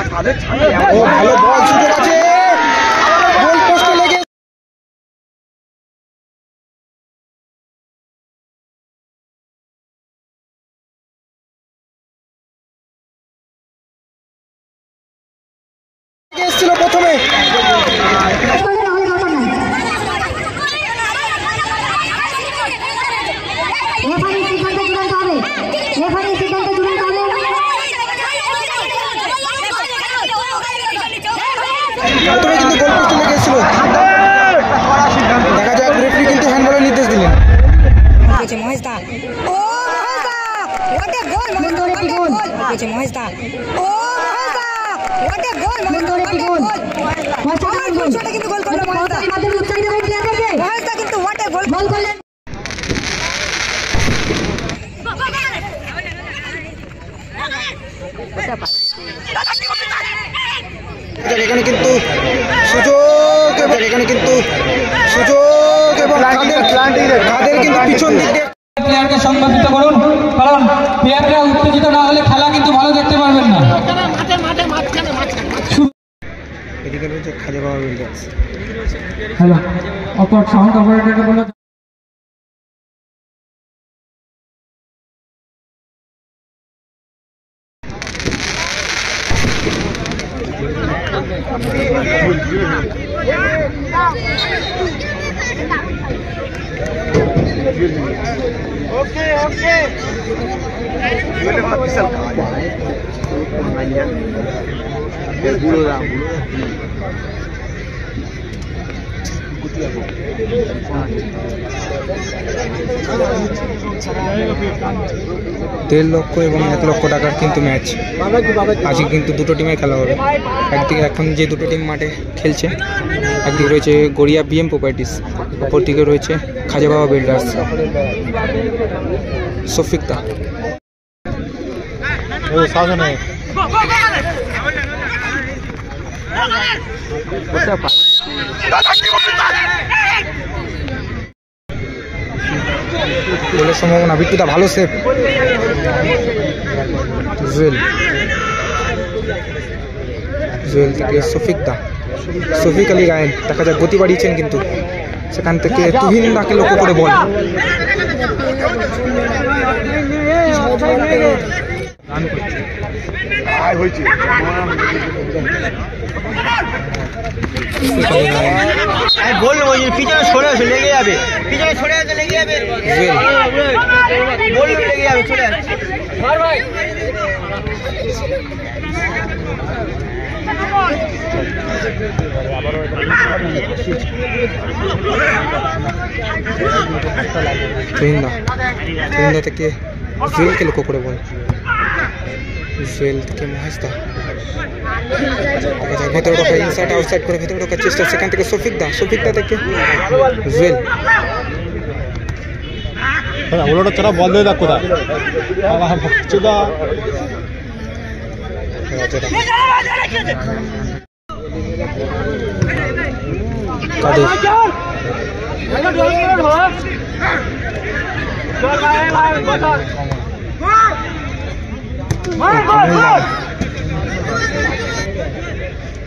ভালো বল সুযোগ আছে, গোল পোস্টে লেগে এসেছিল প্রথমে। কিন্তু গোল পোস্টে লেগে এসেছিল, দেখা যাক রেফারি কিন্তু হ্যান্ডবলের নির্দেশ দিলেন। এখানে কিন্তু সুযোগ, এবং তাদের কিন্তু পিছন দিক দিয়ে প্লেয়ারকে সংগঠিত করুন, কারণ প্লেয়াররা উত্তেজিত না হলে খেলা কিন্তু ভালো দেখতে পারবেন না। এদিকে রয়েছে খাজা বাবা বিল্ডার্স। হ্যালো, অপর সাউন্ড অপারেটরকে বলো দেড় লক্ষ এবং 1 লক্ষ টাকার কিন্তু ম্যাচ আজকে কিন্তু দুটো টিমের খেলা হবে। একদিকে এখন যে দুটো টিম মাঠে খেলছে, একদিকে রয়েছে গড়িয়া বিএম প্রপার্টিস, অপর দিকে রয়েছে খাজা বাবা বিল্ডার্স। সফিকদা গোলের সম্ভাবনা, বিট্টুদা ভালো সেভ, জুয়েল থেকে শফিক আলী গায়েন, দেখা যাক গতি বাড়িয়েছেন কিন্তু সেখান থেকে তুহিন দাকে লক্ষ্য করে বল, পিছনে সরে আসে, লেগে যাবে, পিছনে সরে আসে, লেগে যাবে, লেগে যাবে, চলে আসছে। তুহিন্দা থেকে জুয়েলকে লক্ষ্য করে বল, জুয়েল থেকে মহেশদা, ভেতরে ঢোকা, ইনসাইড আউটসাইড করে ভেতরে ঢোকার চেষ্টা, সেখান থেকে শফিকদা থেকে জুয়েল, ওটা ছাড়া বল দিয়ে দেখ কোথায়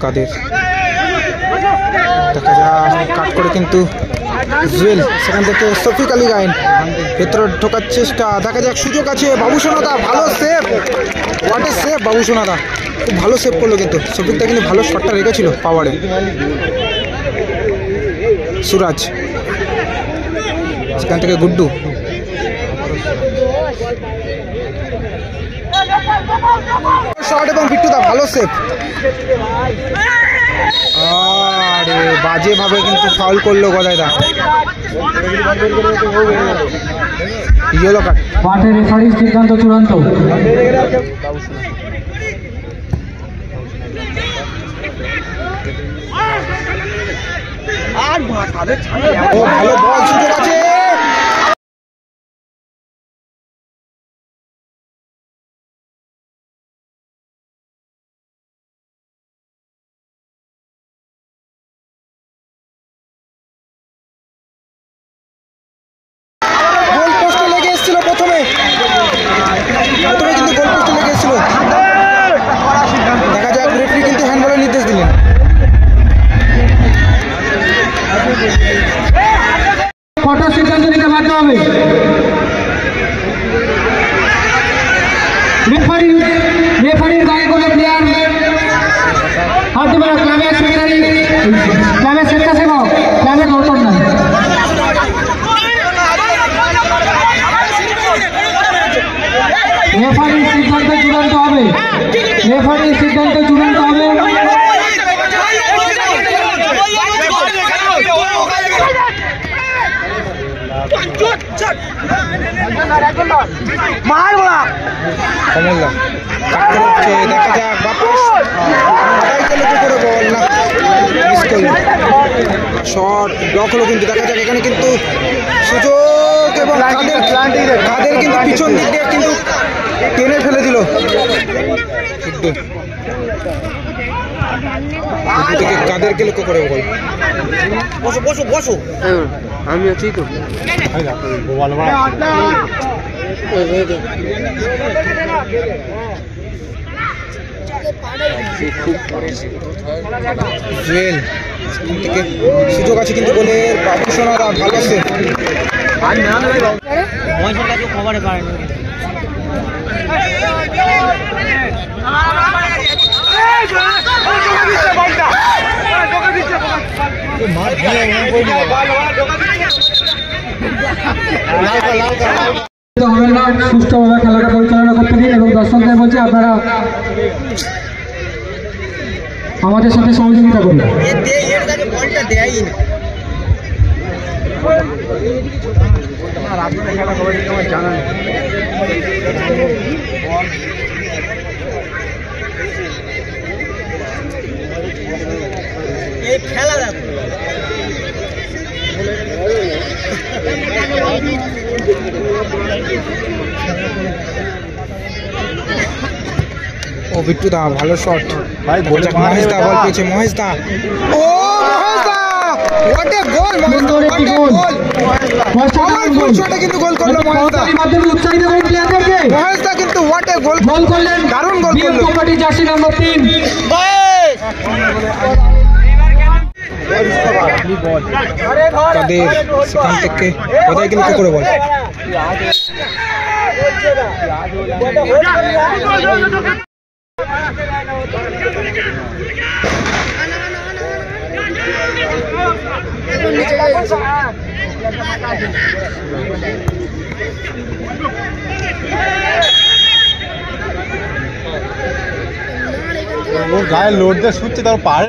কাদের, দেখা যায় কাট করে কিন্তু জুয়েল, সেখান থেকে শফিক আলী গায়েন ভেতরে ঢোকার চেষ্টা, দেখা যাক সুযোগ আছে, বাবুসোনাদা ভালো সেভ, হোয়াট এ সেভ, বাবুসোনাদা খুব ভালো সেভ করলো, কিন্তু শফিকদা কিন্তু ভালো শটটা রেখেছিল পাওয়ারে। সুরাজ, সেখান থেকে গুড্ডু, শট এবং বিট্টুদা ভালো সেভ, আরে বাজে ভাবে কিন্তু ফাউল করলো গদাইদা, ইয়েলো কার্ড। মাঠের রেফারির সিদ্ধান্ত চূড়ান্ত। ভালো বল, সুযোগ আছে, গোল পোস্টে লেগে এসেছিল প্রথমে। রেফারির সিদ্ধান্ত চূড়ান্ত হবে। রেফারির সিদ্ধান্ত চূড়ান্ত হবে। কমলদা কাটতে হচ্ছে, দেখা যাক বাপাস করে বল না, মিস করলো। শট ব্লক হলো কিন্তু, দেখা যাক এখানে কিন্তু সুযোগ এবং কাদের কিন্তু পিছন দিক দিয়ে কিন্তু টেনে ফেলে দিল। থেকে কাদেরকে লক্ষ্য করে বল। বসো বসো বসো, আমি আছি তো। বল মারা জুয়েল থেকে সুযোগ আছে কিন্তু গোলের। বাবুসোনাদা ভালো আছে। খবরে পারেনি। হবেন না, সুষ্ঠুভাবে খেলাটা পরিচালনা করতে দিন এবং দর্শকদের বলছে আপনারা আমাদের সাথে সহযোগিতা করুন। বলটা দেয়ই না। এই খেলা দেখো ও বিট্টু দা ভালো শট। ভাই মহেশ দা বল পেয়েছে, মহেশ দা। ও Mahesh da, what a goal Mahesh da, what a goal. Powerful শটে কিন্তু গোল করলো মহেশ দা। মাধ্যমে উৎসাহিত করুন প্লেয়ারদেরকে। মহেশ দা কিন্তু হোয়াট এ গোল গোল করলেন, দারুণ গোল বিএম করলো। কোম্পানি জার্সি নম্বর 3। তাদের সেখান থেকে কোথায় কিন্তু লক্ষ্য করে বল। ওর গায়ে লোড দিয়ে ছুটছে, তার পারে